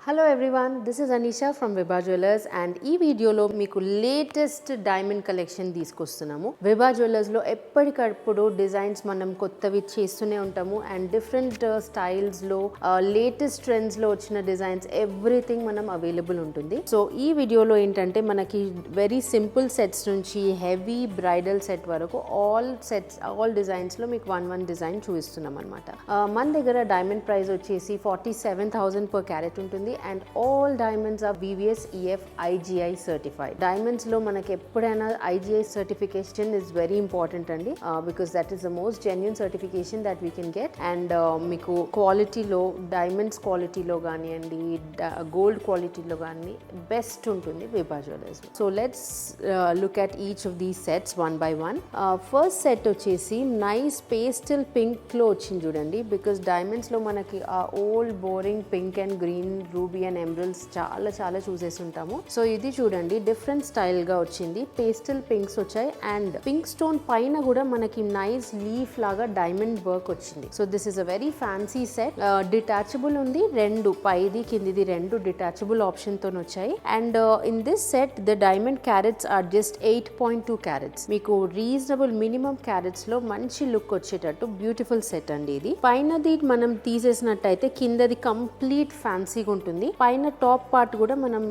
Hello everyone, this is Anisha from Vibha Jewellers and ఈ వీడియోలో మీకు లేటెస్ట్ డైమండ్ కలెక్షన్ తీసుకొస్తున్నాము. విభా జ్యువెలర్స్లో ఎప్పటికప్పుడు డిజైన్స్ మనం కొత్తవి చేస్తూనే ఉంటాము అండ్ డిఫరెంట్ స్టైల్స్లో లేటెస్ట్ ట్రెండ్స్లో వచ్చిన డిజైన్స్ ఎవ్రీథింగ్ మనం అవైలబుల్ ఉంటుంది. సో ఈ వీడియోలో ఏంటంటే మనకి వెరీ సింపుల్ సెట్స్ నుంచి హెవీ బ్రైడల్ సెట్ వరకు ఆల్ డిజైన్స్లో మీకు వన్ డిజైన్ చూపిస్తున్నాం అనమాట. మన దగ్గర డైమండ్ ప్రైస్ వచ్చేసి 47,000 per carat ఉంటుంది. And all diamonds are VVS EF IGI certified. Diamonds lo manaki eppudaina IGI certification is very important andi because that is the most genuine certification that we can get. And meeku quality lo diamonds quality lo gaani andi gold quality lo gaani best untundi Vibha Jewellers. So let's look at each of these sets one by one. First set vachesi nice pastel pink lo ochindi chudandi because diamonds lo manaki old boring pink and green ruby and emeralds చాలా చూసేసి ఉంటాము. So ఇది చూడండి different style గా వచ్చింది. Pastel pinks వచ్చాయి and pink stone పైన కూడా మనకి నైస్ లీఫ్ లాగా డైమండ్ వర్క్ వచ్చింది. So this is a very fancy set. Detachable ఉంది, రెండు పైది కిందిది రెండు డిటాచబుల్ ఆప్షన్ తో వచ్చాయి. And in this set the diamond carats are just 8.2 carats. మీకు రీజనబుల్ మినిమం క్యారెట్స్ లో మంచి లుక్ వచ్చేటట్టు బ్యూటిఫుల్ సెట్ అండి ఇది. పైనది మనం తీసేసినట్టయితే కిందది కంప్లీట్ ఫ్యాన్సీగా ఉంటుంది. పైన టాప్ పార్ట్ కూడా మనం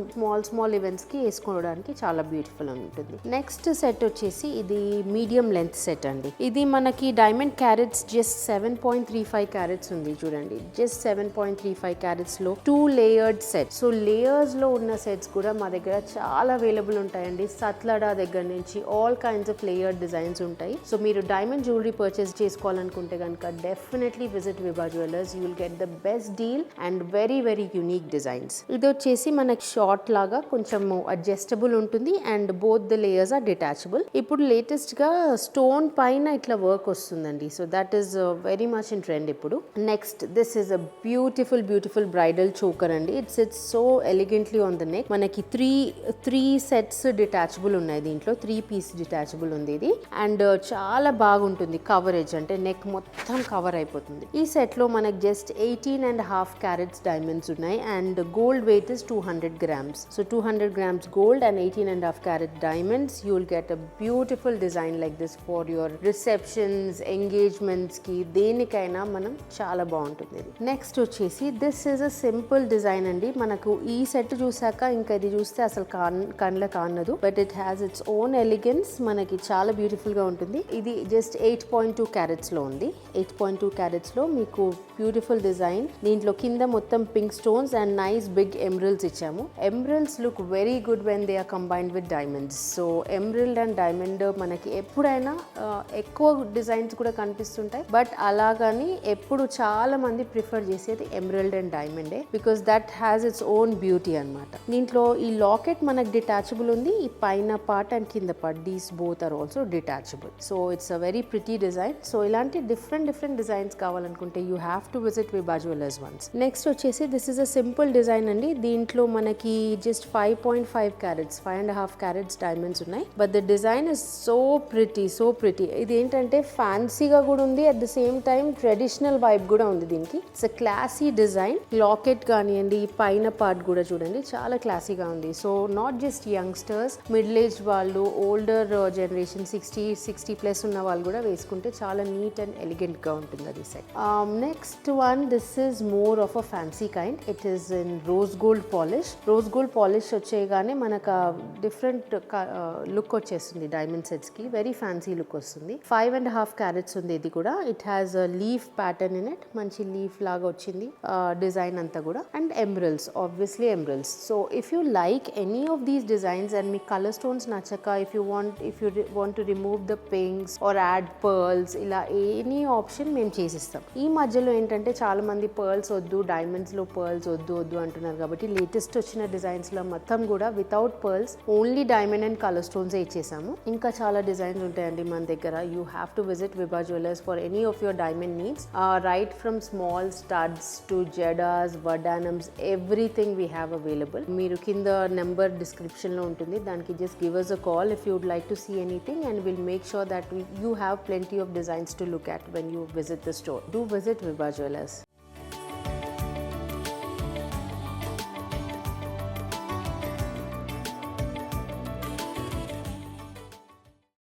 స్మాల్ ఈవెంట్స్ కి వేసుకోవడానికి చాలా బ్యూటిఫుల్ ఉంటుంది. నెక్స్ట్ సెట్ వచ్చేసి ఇది మీడియం లెంత్ సెట్ అండి. ఇది మనకి డైమండ్ క్యారెట్స్ జస్ట్ 7.35 క్యారెట్స్ ఉంది చూడండి. జస్ట్ 7.35 క్యారెట్స్ లో 2 లేయర్డ్ సెట్. సో లేయర్స్ లో ఉన్న సెట్స్ కూడా మా దగ్గర చాలా అవైలబుల్ ఉంటాయండి. సత్లడా దగ్గర నుంచి all kinds of layered designs ఉంటాయి. సో మీరు డైమండ్ జ్యువెలరీ పర్చేస్ చేసుకోవాలనుకుంటే కనుక definitely visit Vibha jewellers. You will get the best deal and very unique designs. ఇది వచ్చేసి మనకి షార్ట్ లాగా కొంచెం అడ్జస్టబుల్ ఉంటుంది and both the layers are detachable. ఇప్పుడు లేటెస్ట్ గా స్టోన్ పైన ఇట్లా వర్క్ వస్తుందండి. So that is very much in trend ఇప్పుడు. Next this is a beautiful bridal choker అండి. It's so ఎలిగెంట్లీ on the neck. మనకి త్రీ సెట్స్ డిటాచబుల్ ఉన్నాయి. దీంట్లో 3 పీస్ డిటాచబుల్ ఉంది ఇది. అండ్ చాలా బాగుంటుంది కవరేజ్, అంటే నెక్ మొత్తం కవర్ అయిపోతుంది. ఈ సెట్ లో మనకి జస్ట్ 18.5 క్యారెట్స్ డైమండ్స్ ఉన్నాయి and gold weight is 200 grams. So 200 grams gold and 18.5 carat diamonds. You will get a beautiful design like this for your receptions, engagements ki denikaina manam chaala baaguntundi. Next vachesi this is a simple design andi. Manaku ee set chusaka inka idi chuste asalu kanla kaanadu, but it has its own elegance. Manaki chaala beautiful ga untundi. Idi just 8.2 carats lo undi. 8.2 carats lo meeku beautiful design. Deentlo kinda mottham pink stones and nice big emeralds ఇచ్చాము. emeralds look very good when they are combined with diamonds. So emerald and diamond మనకి ఎప్పుడైనా ఎక్కువ designs కూడా కనిపిస్తుంటాయి, but అలాగని ఎప్పుడు చాలా మంది ప్రిఫర్ చేసేది ఎమరల్డ్ అండ్ డైమండే because that has its own beauty అన్నమాట. దీంట్లో ఈ లాకెట్ మనకి డిటాచబుల్ ఉంది. ఈ పైన పార్ట్ అండ్ కింద part these both are also detachable. So it's a very pretty design. So ఇలాంటి డిఫరెంట్ డిజైన్స్ కావాలనుకుంటే you have to visit Vibha jewellers once. Next వచ్చేసి this is a simple design అండి. దీంట్లో మనకి జస్ట్ 5.5 క్యారెట్స్ 5.5 క్యారెట్స్ డైమండ్స్ ఉన్నాయి. But the design is so pretty. ఇది ఏంటంటే ఫ్యాన్సీగా కూడా ఉంది, at the same time traditional vibe కూడా ఉంది దీనికి. It's a classy design. Locket కానివ్వండి, పైన పార్ట్ కూడా చూడండి చాలా క్లాసీగా ఉంది. So not just youngsters, middle age వాళ్ళు, ఓల్డర్ జనరేషన్ 60 ప్లస్ ఉన్న వాళ్ళు కూడా వేసుకుంటే చాలా నీట్ అండ్ ఎలిగెంట్ గా ఉంటుంది అది set. Next one this is more of a fancy kind. It is in rose gold polish వచ్చేయగానే మనకు డిఫరెంట్ లుక్ వచ్చేస్తుంది డైమండ్ సెట్స్ కి. వెరీ ఫ్యాన్సీ లుక్ వస్తుంది. 5.5 క్యారెట్స్ ఉంది ఇది కూడా. It has leaf pattern in it. మంచి లీఫ్ లాగా వచ్చింది డిజైన్ అంతా కూడా. And emeralds, obviously emeralds. So if you like any of these designs and మీ కలర్ స్టోన్స్ నచ్చక if you want to remove the pinks or add pearls, ఇలా any option మేము చేసిస్తాం. ఈ మధ్యలో ఏంటంటే చాలా మంది పర్ల్స్ వద్దు, డైమండ్స్ లో పర్ల్స్ వద్దు అంటున్నారు కాబట్టి లేటెస్ట్ వచ్చిన డిజైన్స్ లో మొత్తం కూడా without pearls only diamond and colour stones ఇచ్చేసాము. ఇంకా చాలా డిజైన్స్ ఉంటాయండి మన దగ్గర. You have to visit Vibha jewellers for any of your diamond needs. Right from small studs to jadaus, vaddanams, everything we have available. మీరు కింద నెంబర్ డిస్క్రిప్షన్ లో ఉంటుంది, దానికి just give us a call if you would like to see anything and we'll make sure that you have plenty of designs to look at when you visit the store. Do visit Vibha Jewellers.